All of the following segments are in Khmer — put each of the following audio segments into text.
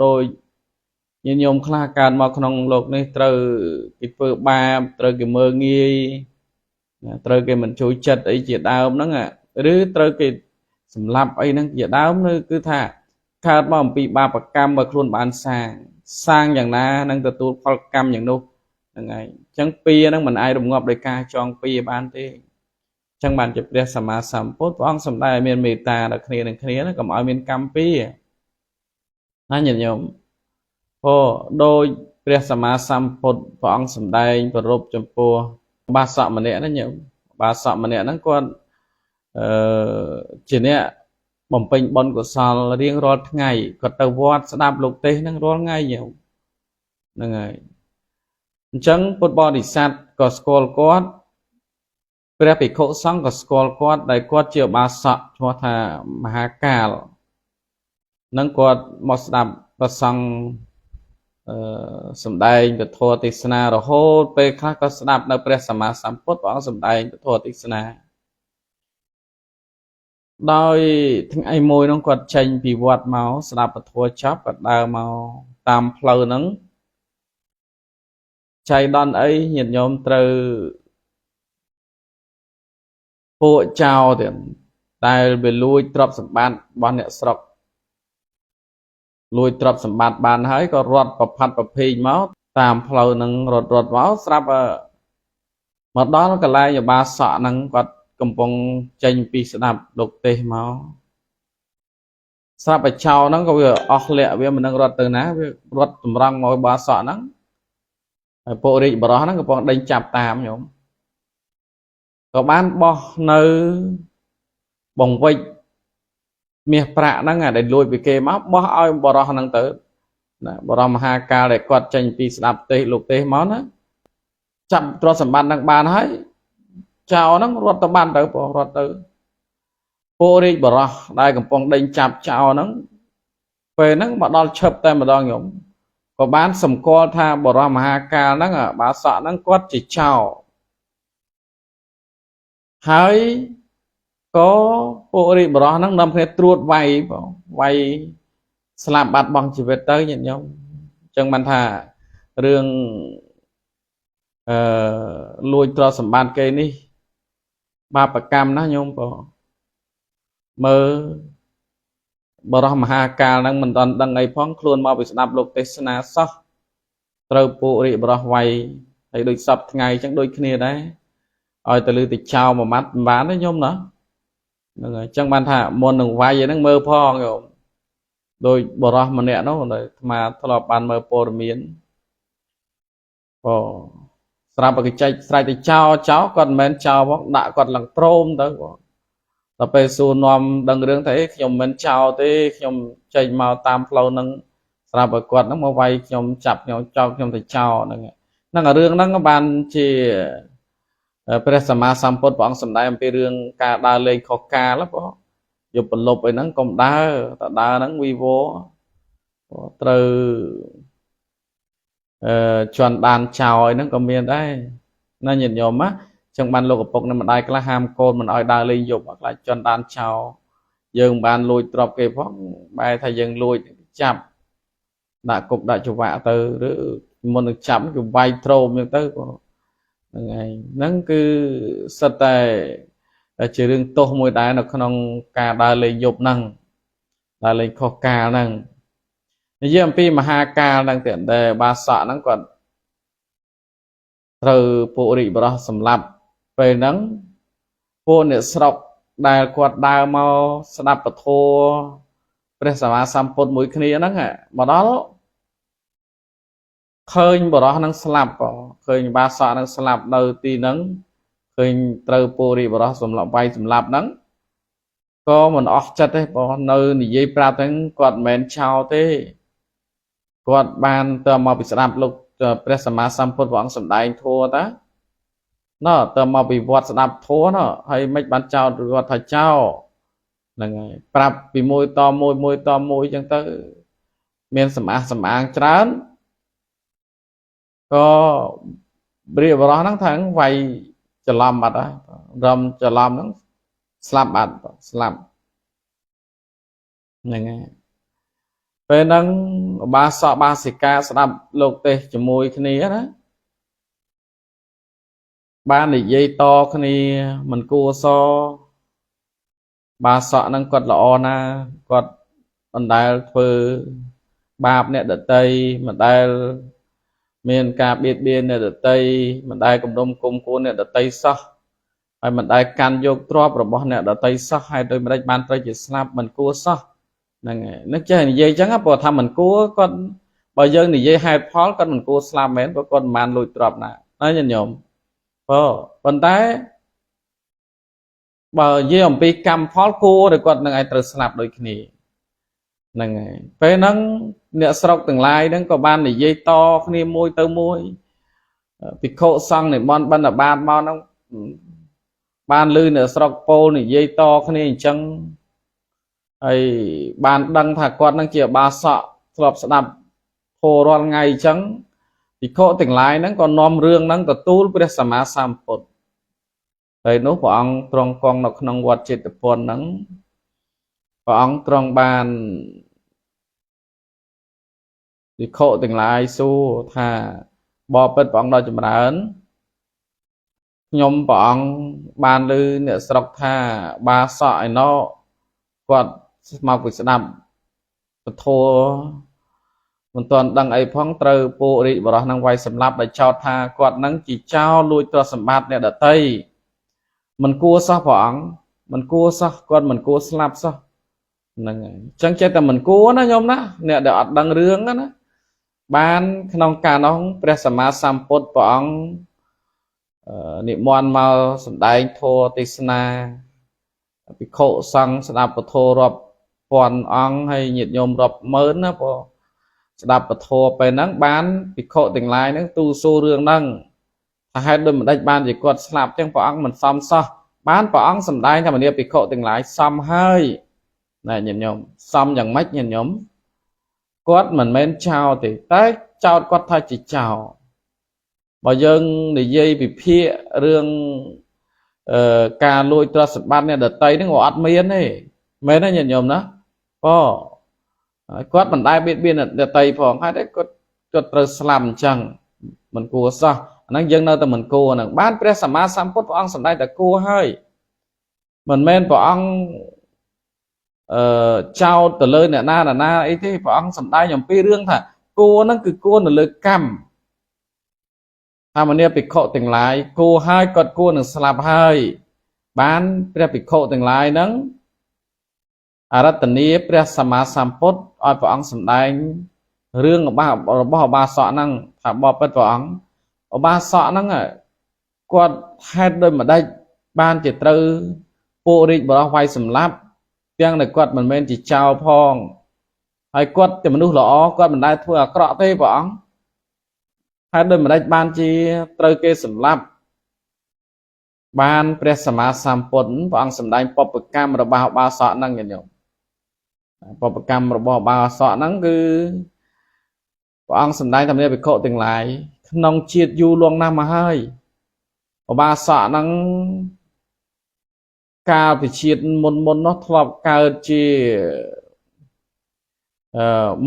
đôi như nhôm khla càn mà không lục này từ cái phơ ba từ cái mơ nghi từ cái mình chui chật ấy chỉ đau nó ngạ rứ từ cái sầm lạp ấy nó chỉ đau nó cứ thà khát mà bị ba bạc cam mà luôn bán sangอย่างna năng từ tu phật camอย่างđâu ngày chẳng pi nó mình ai đồng ngọc để ca chọn pi ban thế chẳng bàn chụp để sắm mà sắm post phong sắm đại miền mì ta đặc kia nó cầm ở miền cam pi nó nhìn nhộm ô đôi để sắm mà sắm post phong sắm đại và rộp chấm po ba sọ mà nè nó nhộm ba sọ mà nè nó còn chỉ nè bẩm pin bon của sò riêng rồi ngày còn tàu vót đạp lục tê nó rồi ngay nhiều ngày chẳng post body sat có scroll quad ព្រះភិក្ខុសង្ឃក៏ស្គាល់គាត់ដែលគាត់ជាបាសកឈ្មោះថាមហាកាលនឹងគាត់មកស្ដាប់ព្រះសង្ឃសម្ដែងពធទេសនារហូតពេលខ្លះក៏ស្ដាប់នៅព្រះសម្មាសម្ពុទ្ធព្រះអង្គសម្ដែងពធទេសនាដោយថ្ងៃមួយនោះគាត់ចេញពីវត្តមកស្ដាប់ពធចប់ក៏ដើរមកតាមផ្លូវហ្នឹងចៃដន្យអីញាតិញោមត្រូវពួកចោលទៀតតែវាលួចទ្រព្យសម្បត្តិរបស់អ្នកស្រុកលួចទ្រព្យសម្បត្តិបានហើយក៏រត់ប្រផាត់ប្រភេងមកតាមផ្លូវនឹងរត់មកស្រាប់មកដល់កន្លែងឧបាសកហ្នឹងគាត់កំពុងចេញពីស្ដាប់លោកទេសមកស្រាប់តែចោលហ្នឹងក៏វាអស់លក្ខវាមិននឹងរត់ទៅណាវារត់ចម្រង់មកឧបាសកហ្នឹងហើយពួករាជបរោះហ្នឹងកំពុងដេញចាប់តាមញោមក៏បានបោះនៅបងវិចមាសប្រាក់ហ្នឹងដែលលួចពីគេមកបោះឲ្យបរោះហ្នឹងទៅណាបរោះមហាកាលដែលគាត់ចេញពីស្ដាប់ទេសលោកទេសមកណាចាប់ទ្រព្យសម្បត្តិហ្នឹងបានហើយចៅហ្នឹងរត់ទៅបានទៅរត់ទៅពួករាជបរោះដែលកំពុងដេញចាប់ចៅហ្នឹងពេលហ្នឹងមកដល់ឈឹបតែម្ដងញោមក៏បានសម្គាល់ថាបរោះមហាកាលហ្នឹងបាសកហ្នឹងគាត់ជាចៅហើយក៏ពួករាជបរោះហ្នឹងនាំគ្នាត្រួតវាយស្លាប់បាត់បង់ជីវិតទៅញាតិញោមអញ្ចឹងបានថារឿងលួចទ្រព្យសម្បត្តិគេនេះបាបកម្មណាញោមបងមើលបរោះមហាកាលហ្នឹងមិនទាន់ដឹងអីផងខ្លួនមកពីស្ដាប់លោកទេសនាសោះត្រូវពួករាជបរោះវាយហើយដូចសពថ្ងៃអញ្ចឹងដូចគ្នាដែរឲ្យទៅលើទៅចោលមួយម៉ាត់មិនបានទេញោមណាហ្នឹងហើយអញ្ចឹងបានថាមុននឹងវាយហ្នឹងមើលផងញោមដោយបរោះម្នាក់នោះអាត្មាធ្លាប់បានមើលព័ត៌មានអូស្រាប់តែគេចែកស្រែកទៅចោលគាត់មិនមែនចោលផងដាក់គាត់ឡើងព្រមទៅបងដល់ពេលសួរនាំដឹងរឿងថាខ្ញុំមិនចោលទេខ្ញុំចេញមកតាមផ្លូវហ្នឹងស្រាប់តែគាត់ហ្នឹងមកវាយខ្ញុំចាប់ខ្ញុំចោលខ្ញុំទៅចោលហ្នឹងរឿងហ្នឹងបានជាព្រះសម្មាសម្ពុទ្ធព្រះអង្គសម្ដែងអំពីរឿងការដើរលេងខុសកាលបងយកប្រលប់អីហ្នឹងកុំដើរតើដើរហ្នឹងវីវត្រូវជន់ដានចោលអីហ្នឹងក៏មានដែរណាញាតិញោមណាចឹងបានលោកឪពុកនៅម្ដាយខ្លះហាមកូនមិនឲ្យដើរលេងយប់ខ្លាចជន់ដានចោលយើងមិនបានលួចទ្រព្យគេផងបែរថាយើងលួចចាប់ដាក់គុកដាក់ច្រវាក់ទៅឬមុននឹងចាប់គឺវាយទ្រោមអញ្ចឹងទៅហ្នឹងហើយហ្នឹងគឺសិតតែជារឿងទោសមួយដែរនៅក្នុងការដើរលេងយប់ហ្នឹងដើរលេងខុសកាលហ្នឹងនិយាយអំពីមហាកាលហ្នឹងទៀតដែលបាសកហ្នឹងគាត់ត្រូវពួករាជបរោះសម្លាប់ពេលហ្នឹងពួកអ្នកស្រុកដែលគាត់ដើរមកស្ដាប់ពធព្រះសម្មាសម្ពុទ្ធមួយគ្នាហ្នឹងមកដល់ឃើញបរោះហ្នឹងស្លាប់ឃើញបាសកហ្នឹងស្លាប់នៅទីហ្នឹងឃើញត្រូវពួករាជបរោះសម្លាប់វាយសម្លាប់ហ្នឹងក៏មិនអស់ចិត្តទេបងនៅនិយាយប្រាប់ហ្នឹងគាត់មិនមែនឆោទេគាត់បានទៅមកពីស្ដាប់លោកព្រះសម្មាសម្ពុទ្ធព្រះអង្គសម្ដែងធម៌តាណោះទៅមកពីវត្តស្ដាប់ធម៌ណោះហើយមិនបានចោលវត្តថាចោលហ្នឹងហើយប្រាប់ពីមួយតមួយអញ្ចឹងទៅមានសម្អាងច្រើនក៏រាជបរោះហ្នឹងថាវាយច្រឡំបាត់ហើយរំច្រឡំហ្នឹងស្លាប់បាត់ស្លាប់ហ្នឹងហើយ ពេលហ្នឹងបាសកបាសិកាស្ដាប់លោកទេសជាមួយគ្នាណាបាននិយាយតគ្នាមិនគួរសបាសកហ្នឹងគាត់ល្អណាស់គាត់មិនដែលធ្វើបាបអ្នកដតីមិនដែលមានការបៀតបៀនអ្នកដតីមិនដែលគំនុំគុំគួនអ្នកដតីសោះហើយមិនដែលកាន់យកទ្រព្យរបស់អ្នកដតីសោះហើយដោយមិនដេចបានត្រូវជាស្លាប់មិនគួរសោះហ្នឹងហើយនឹកចេះនិយាយអញ្ចឹងព្រោះថាមិនគួរគាត់បើយើងនិយាយហេតុផលគាត់មិនគួរស្លាប់មែនព្រោះគាត់មិនបានលួចទ្រព្យណាហើយញាតិញោមប៉ុន្តែបើនិយាយអំពីកម្មផលគួរតែគាត់នឹងឯងត្រូវស្លាប់ដូចគ្នាហ្នឹងហើយពេលហ្នឹងអ្នកស្រុកទាំងឡាយហ្នឹងក៏បាននិយាយតគ្នាមួយទៅមួយភិក្ខុសង្ឃនិមន្តបណ្ឌបាតមកហ្នឹងបានឮអ្នកស្រុកពោលនិយាយតគ្នាអញ្ចឹងហើយបានដឹងថាគាត់នឹងជាបាសកធ្លាប់ស្ដាប់ធម៌រាល់ថ្ងៃអញ្ចឹងភិក្ខុទាំងឡាយហ្នឹងក៏នាំរឿងហ្នឹងទទួលព្រះសម្មាសម្ពុទ្ធហើយនោះព្រះអង្គទ្រង់គង់នៅក្នុងវត្តចេតពុនហ្នឹងព្រះអង្គទ្រង់បានភិក្ខុទាំងឡាយសួរថាបបិទ្ធព្រះអង្គដ៏ចម្រើនខ្ញុំព្រះអង្គបានឮអ្នកស្រុកថាបាសកឯណោគាត់មកពីស្ដាប់ពធមិនទាន់ដឹងអីផងត្រូវពួករាជបរោះនឹងវាយសម្លាប់ដោយចោទថាគាត់នឹងជាចោរលួចទ្រព្យសម្បត្តិអ្នកដតីមិនគួរសោះព្រះអង្គមិនគួរសោះគាត់មិនគួរស្លាប់សោះហ្នឹងហើយអញ្ចឹងចេះតែមិនគួរណាញោមណាអ្នកដែលអត់ដឹងរឿងណាបានក្នុងកាលនោះព្រះសម្មាសម្ពុទ្ធព្រះអង្គនិមន្តមកសម្ដែងធម៌ទេសនាភិក្ខុសង្ឃស្ដាប់ពធរាប់ពាន់អង្គហើយញាតិញោមរាប់ម៉ឺនណាព្រោះស្ដាប់ពធពេលហ្នឹងបានភិក្ខុទាំងឡាយហ្នឹងទូលសួររឿងហ្នឹងថាហេតុដូចម្ដេចបានជាគាត់ស្លាប់ចឹងព្រះអង្គមិនសមសោះបានព្រះអង្គសម្ដែងថាមនីភិក្ខុទាំងឡាយសមហើយណាញាតិញោមសមយ៉ាងម៉េចញាតិញោមគាត់មិនមែនចោលទេតែចោតគាត់ថាជាចោលបើយើងនិយាយវិភាគរឿងការលួចទ្រព្យសម្បត្តិអ្នកដតីហ្នឹងក៏អត់មានទេមែនទេញាតិញោមណាគាត់មិនដែលបៀតបៀនអ្នកដតីផងហើយតែគាត់ត្រូវស្លាប់អញ្ចឹងមិនគួរសោះអាហ្នឹងយើងនៅតែមិនគួរហ្នឹងបានព្រះសម្មាសម្ពុទ្ធព្រះអង្គសម្ដែងតែគួរហើយមិនមែនព្រះអង្គចោតទៅលើអ្នកណាអីទេព្រះអង្គសម្ដែងអំពីរឿងថាគួរហ្នឹងគឺគួរនៅលើកម្មតាមនីភិក្ខុទាំងឡាយគួរហើយគាត់គួរនឹងស្លាប់ហើយបានព្រះភិក្ខុទាំងឡាយហ្នឹងអរតនីព្រះសម្មាសម្ពុទ្ធឲ្យព្រះអង្គសម្ដែងរឿងរបស់ឧបាសកហ្នឹងថាបបិទ្ធព្រះអង្គឧបាសកហ្នឹងគាត់ហេតុដូចម្ដេចបានជាត្រូវពួករាជបរោះវាយសម្លាប់ទាំងដែលគាត់មិនមែនជាចោរផងហើយគាត់ជាមនុស្សល្អគាត់មិនដែលធ្វើអាក្រក់ទេព្រះអង្គហេតុដូចម្ដេចបានជាត្រូវគេសម្លាប់បានព្រះសម្មាសម្ពុទ្ធព្រះអង្គសម្ដែងបព្វកម្មរបស់ឧបាសកហ្នឹងញោមបព្វកម្មរបស់ឧបាសកហ្នឹងគឺព្រះអង្គសម្ដែងតាមនេះភិក្ខុទាំងឡាយក្នុងជាតិយូរលង់ណាស់មកហើយឧបាសកហ្នឹងកាលពីជាតិមុននោះធ្លាប់កើតជា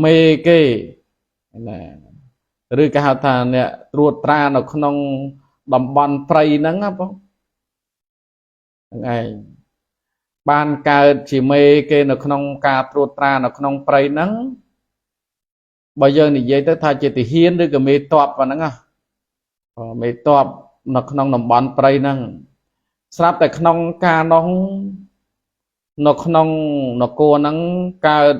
មេគេណាឬគេហៅថាអ្នកត្រួតត្រានៅក្នុងតំបន់ព្រៃហ្នឹងណាបងហ្នឹងឯងបានកើតជាមេគេនៅក្នុងការត្រួតត្រានៅក្នុងព្រៃហ្នឹងបើយើងនិយាយទៅថាជាទាហានឬក៏មេតបប៉ុណ្ណឹងមេតបនៅក្នុងតំបន់ព្រៃហ្នឹងស្រាប់តែក្នុងការនោះនៅក្នុងនគរហ្នឹងកើត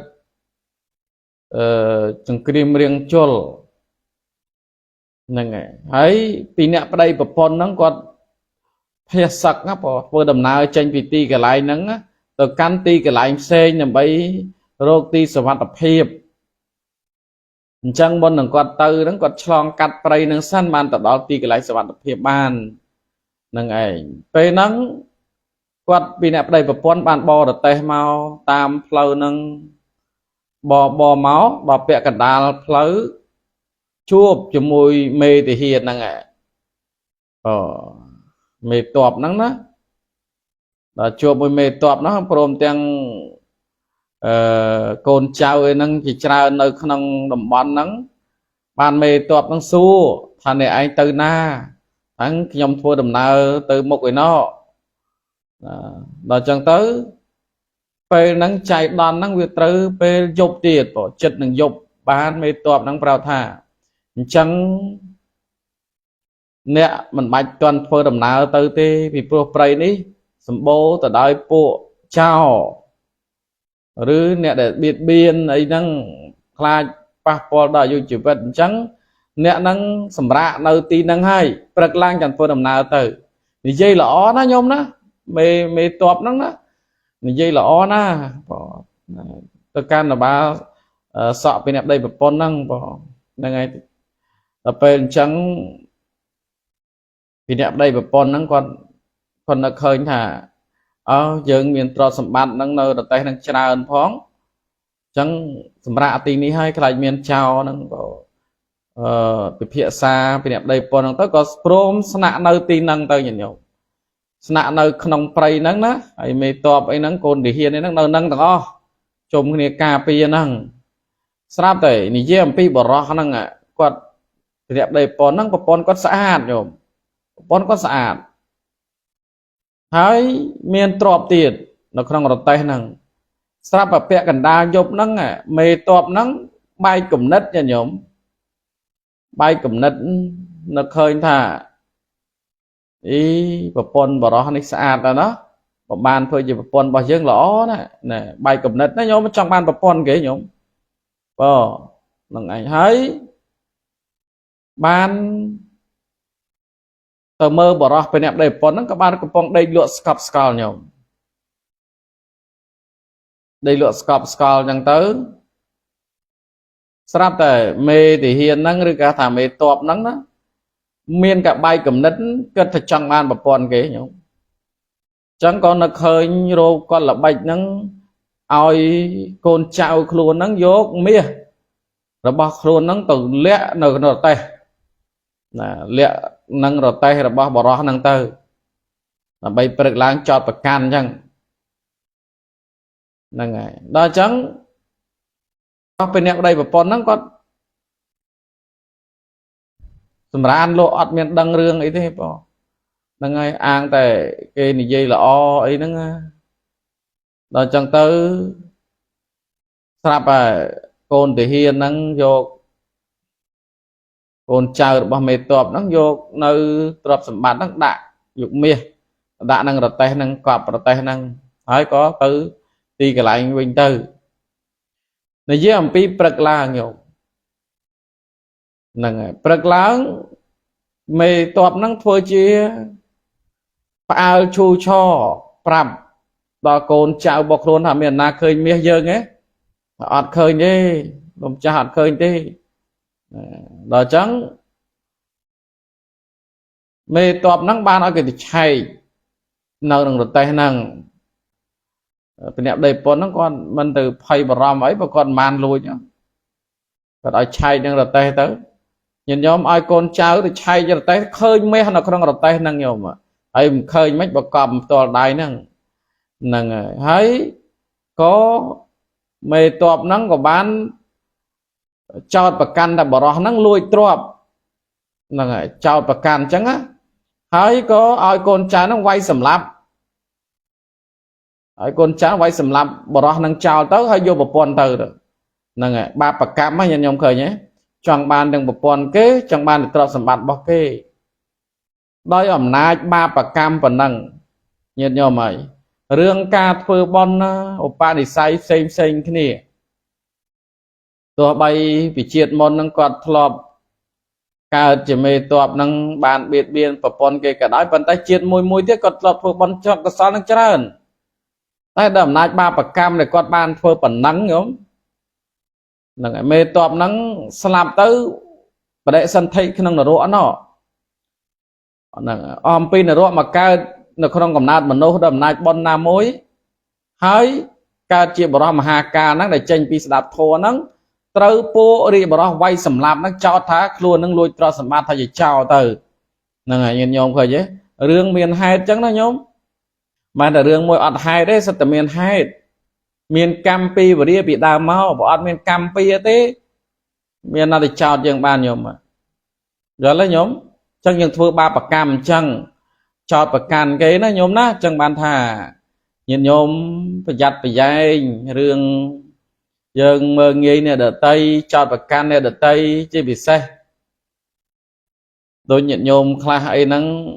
ចង្គ្រាមរៀងជលហ្នឹងហើយពីអ្នកប្តីប្រពន្ធហ្នឹងគាត់ភះសឹកណាធ្វើដំណើរចេញពីទីកន្លែងហ្នឹងទៅកាន់ទីកន្លែងផ្សេងដើម្បីរកទីសុវត្ថិភាពអញ្ចឹងមុននឹងគាត់ទៅហ្នឹងគាត់ឆ្លងកាត់ព្រៃហ្នឹងសិនបានទៅដល់ទីកន្លែងសុវត្ថិភាពបានហ្នឹងឯងពេលហ្នឹងគាត់ពីអ្នកប្តីប្រពន្ធបានបរទេសមកតាមផ្លូវហ្នឹងបមកដល់ពាក់កណ្ដាលផ្លូវជួបជាមួយមេទាហានហ្នឹងមេតបហ្នឹងណាដល់ជួបមួយមេតបហ្នឹងព្រមទាំង កូនចៅឯហ្នឹងជាច្រើននៅក្នុងតំបន់ហ្នឹងបានមេតបហ្នឹងសួរថាអ្នកឯងទៅណាហ្នឹងខ្ញុំធ្វើដំណើរទៅមុខឯណោះដល់ចឹងទៅពេលហ្នឹងចៃដន្យហ្នឹងវាត្រូវពេលយប់ទៀតបើចិត្តនឹងយប់បានមេតបហ្នឹងប្រាប់ថាអញ្ចឹងអ្នកមិនបាច់ទាន់ធ្វើដំណើរទៅទេពីព្រោះព្រៃនេះសម្បូរទៅដោយពួកចោរឬអ្នកដែលបៀតបៀនអីហ្នឹងខ្លាចប៉ះពាល់ដល់អាយុជីវិតអញ្ចឹងអ្នកហ្នឹងសម្រាកនៅទីហ្នឹងហើយព្រឹកឡើងចាំធ្វើដំណើរទៅនិយាយល្អណាញោមណាមេតបហ្នឹងណានិយាយល្អណាទៅកាន់តបាសក់ពីអ្នកដីប្រពន្ធហ្នឹងហ្នឹងហើយដល់ពេលអញ្ចឹងពីអ្នកដីប្រពន្ធហ្នឹងគាត់នឹកឃើញថាយើងមានទ្រព្យសម្បត្តិហ្នឹងនៅប្រទេសហ្នឹងច្រើនផងអញ្ចឹងសម្រាប់ទីនេះហើយខ្លាចមានចោរហ្នឹងពិភាក្សាពីអ្នកដីប្រពន្ធហ្នឹងទៅក៏ព្រមស្នាក់នៅទីហ្នឹងទៅញញោមស្នាក់នៅក្នុងព្រៃហ្នឹងណាហើយមេតបអីហ្នឹងកូនទាហានអីហ្នឹងនៅហ្នឹងទាំងអស់ជុំគ្នាការពារហ្នឹងស្រាប់តែនិយាយអំពីបរោះហ្នឹងគាត់អ្នកដីប្រពន្ធហ្នឹងប្រពន្ធគាត់ស្អាតញោមប្រពន្ធគាត់ស្អាតហើយមានទ្រព្យទៀតនៅក្នុងរទេះហ្នឹងស្រាប់តែពាក់កណ្ដាលយប់ហ្នឹងមេតបហ្នឹងបែកគំនិតញញោមបែកគំនិតនឹកឃើញថាប្រពន្ធបរោះនេះស្អាតណាស់បើបានធ្វើជាប្រពន្ធរបស់យើងល្អណាបែកគំនិតណាញោមចង់បានប្រពន្ធគេញោមហ្នឹងឯងហើយបានទៅមើលបរោះពីអ្នកដីប្រពន្ធហ្នឹងក៏បានកំពុងដេកលក់ស្កប់ស្កល់ញោមដេកលក់ស្កប់ស្កល់អញ្ចឹងទៅស្រាប់តែមេទាហានហ្នឹងឬក៏ថាមេតបហ្នឹងណាមានកបែកគំនិតគិតថាចង់បានប្រពន្ធគេញោមអញ្ចឹងក៏នឹកឃើញរោគគាត់ល្បិចហ្នឹងឲ្យកូនចៅខ្លួនហ្នឹងយកមាសរបស់ខ្លួនហ្នឹងទៅលាក់នៅក្នុងរទេះណាលាក់នឹងរទេះរបស់បរោះហ្នឹងទៅដើម្បីព្រឹកឡើងចោតប្រកាន់អញ្ចឹងហ្នឹងហើយដល់អញ្ចឹងអស់ពីអ្នកប្តីប្រពន្ធហ្នឹងគាត់សម្រានលោកអត់មានដឹងរឿងអីទេបងហ្នឹងហើយអាងតែគេនិយាយល្អអីហ្នឹងដល់អញ្ចឹងទៅស្រាប់តែកូនទាហានហ្នឹងយកកូនចៅរបស់មេតបហ្នឹងយកនៅទ្រព្យសម្បត្តិហ្នឹងដាក់យកមាសដាក់នឹងរទេះហ្នឹងកប់រទេះហ្នឹងហើយក៏ទៅទីកន្លែងវិញទៅនិយាយអំពីព្រឹកឡើងញោមហ្នឹងហើយព្រឹកឡើងមេតបហ្នឹងធ្វើជាផ្អើលឈូឆរប្រាប់ដល់កូនចៅរបស់ខ្លួនថាមានណាឃើញមាសយើងទេអត់ឃើញទេលោកម្ចាស់អត់ឃើញទេដល់អញ្ចឹងមេតបហ្នឹងបានឲ្យគេទៅឆែកនៅក្នុងរទេះហ្នឹងពីអ្នកដីប៉ុនហ្នឹងគាត់មិនទៅភ័យបារម្ភអីបើគាត់មិនបានលួចគាត់ឲ្យឆែកនឹងរទេះទៅញាតិញោមឲ្យកូនចៅទៅឆែករទេះឃើញមាសនៅក្នុងរទេះហ្នឹងញោមហើយមិនឃើញមិនបើកប់ផ្ទាល់ដៃហ្នឹងហ្នឹងហើយក៏មេតបហ្នឹងក៏បានចោតប្រកាន់តែបរោះហ្នឹងលួចទ្រព្យហ្នឹងហើយចោតប្រកាន់អញ្ចឹងណាហើយក៏ឲ្យកូនចៅហ្នឹងវាយសម្លាប់ហើយកូនចៅវាយសម្លាប់បរោះហ្នឹងចោលទៅហើយយកប្រពន្ធទៅហ្នឹងហើយបាបប្រកម្មហ្នឹងខ្ញុំឃើញហ៎ចង់បានទាំងប្រពន្ធគេចង់បានទ្រព្យសម្បត្តិរបស់គេដោយអំណាចបាបប្រកម្មប៉ុណ្ណឹងញាតិញោមហើយរឿងការធ្វើបុណ្យឧបនិស្ស័យផ្សេងគ្នាទោះបីពីជាតិមុនហ្នឹងគាត់ធ្លាប់កើតជាមេតបហ្នឹងបានបៀតបៀនប្រពន្ធគេក៏ដោយប៉ុន្តែជាតិមួយទៀតគាត់ធ្លាប់ធ្វើបុណ្យចកកុសលហ្នឹងច្រើនតែដោយអំណាចបាបកម្មដែលគាត់បានធ្វើប៉ុណ្ណឹងញោមហ្នឹងហើយមេតបហ្នឹងស្លាប់ទៅបដិសន្ធិក្នុងនរកហ្នឹងអំពីនរកមកកើតនៅក្នុងកំណើតមនុស្សដោយអំណាចបុណ្យណាមួយហើយកើតជាបរោះមហាកាលហ្នឹងដែលចេញពីស្ដាប់ធម៌ហ្នឹងត្រូវពួករាជបរោះវាយសម្លាប់ហ្នឹងចោទថាខ្លួននឹងលួចទ្រព្យសម្បត្តិថាជាចោលទៅហ្នឹងហើយញាតិញោមឃើញទេរឿងមានហេតុអញ្ចឹងណាញោមមិនតែរឿងមួយអត់ហេតុទេសិតតែមានហេតុ miền cam pi và đi bị đào máu bỏ miền cam pi thế miền nào thì chào dương ban nhom mà rồi lấy nhóm chẳng những thưa ba bậc cam chẳng cho bậc can cái nó nhóm đó chẳng ban thà nhìn nhóm phải giặt phải dây riêng dương mơ nghi này đợt tây cho bậc can này đợt tây chứ bị xe tôi nhận nhóm khai hay nắng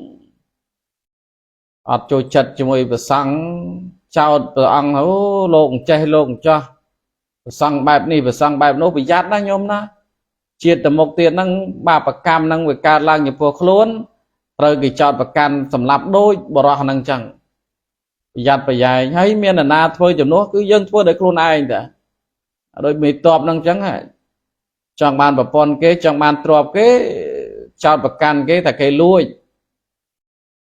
ọt trôi chật cho mày và sáng chào từ ăn nó lộn chay lộn cho sang bài này và sang bài nó bị giặt đó nhóm đó chia từ một tiền năng ba bậc cam năng về ca lang nhập vô luôn rồi cái chọn bậc cam sầm lấp đôi bỏ ra năng chẳng giặt phải dài thấy miền là na thôi chấm nó cứ dân thôi để luôn ai vậy đôi mì tọp năng chẳng hả chọn bàn bậc con cái chọn bàn tọp cái chọn bậc cam cái là cái lui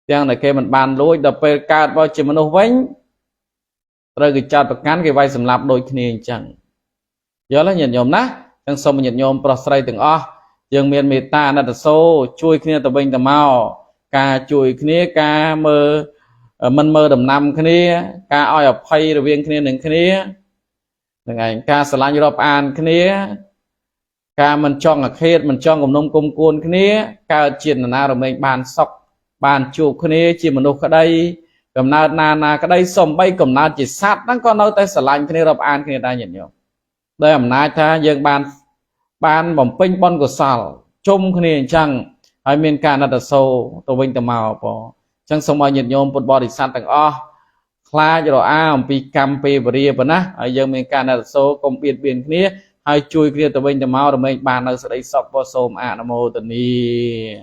tiếng này cái mình bàn lui đập về ca bao chỉ mình nó vánh rồi cái chọn bậc cam cái vai sầm lấp đôi kia chẳng giờ là nhận nhom ná chẳng xong mình nhận nhom prosray từng dương miền miền ta là số chui kia tờ bình tờ màu ca chui kia ca mơ mình mơ đầm nằm kia ca oi ở phay rồi viên kia đừng kia đừng ngày ca sờ lan Europe an kia ca mình chọn ở kia mình chọn cùng nông công côn kia ca chuyện là nào rồi mình bàn sọc bàn chụp kia chỉ mình đâu cái đây cầm na na cái đây xong bay cầm na chỉ sát đang con đâu tay sờ lan kia Europe an kia ta nhận nhom đây ẩm nai tha dương ban bỏng pin bon của sào chung cái này chẳng hay miền ca là sâu tổ binh tầm màu bỏ chẳng xong bao nhiêu nhôm bột bò thì san tầng khai cho rồi pi cam pi và ria bữa á dương miền ca là sâu công biển kia hay chui kia tổ binh tầm màu rồi mình bàn ở đây sọc vào sôm nam mô tần ni